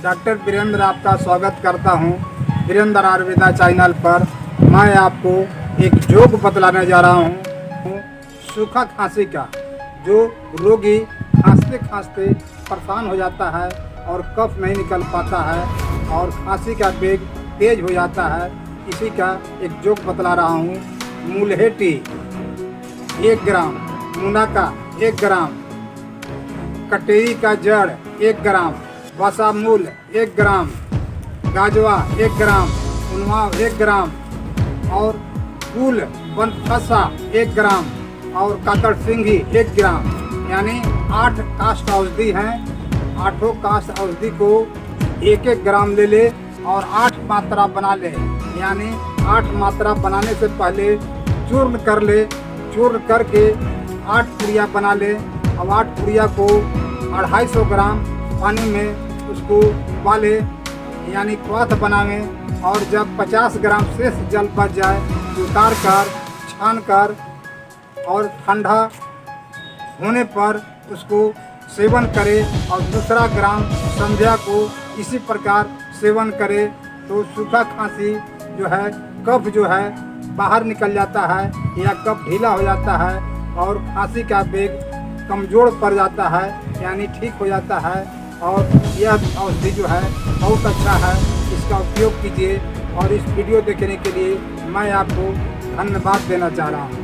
Doctor Virendra आपका स्वागत करता हूं वीरेंद्र आयुर्वेदा चैनल पर। मैं आपको एक जोक बतलाने जा रहा हूं सूखा खांसी का। जो रोगी खांसते खांसते परेशान हो जाता है और कफ नहीं निकल पाता है और खांसी का वेग तेज हो जाता है, इसी का एक जोक बतला रहा हूं। मुलहेटी 1 ग्राम, मुनक्का 1 ग्राम, कटेरी का जड़ 1 ग्राम, वसा मूल 1 ग्राम, गाजवा 1 ग्राम, उनवाव 1 ग्राम और फूल बनफसा 1 ग्राम और काकड़ सिंघी 1 ग्राम, यानी 8 काष्ठ औषधि हैं। 8 काष्ठ औषधि को 1-1 ग्राम ले ले और 8 मात्रा बना ले, यानी 8 मात्रा बनाने से पहले चूर्ण कर ले। चूर्ण करके 8 पुड़िया बना ले। अब 8 पुड़िया को 250 ग्राम पानी में उसको उबाले, यानी क्वाथ बनावे। और जब 50 ग्राम शेष जल बच जाए उतार कर छान कर और ठंडा होने पर उसको सेवन करे और दूसरा ग्राम संध्या को इसी प्रकार सेवन करे तो सूखा खांसी जो है, कफ जो है बाहर निकल जाता है या कफ ढीला हो जाता है और खांसी का वेग कमज़ोर पड़ जाता है, यानी ठीक हो जाता है। और यह औषधि जो है बहुत अच्छा है, इसका उपयोग कीजिए। और इस वीडियो देखने के लिए मैं आपको धन्यवाद देना चाह रहा हूँ।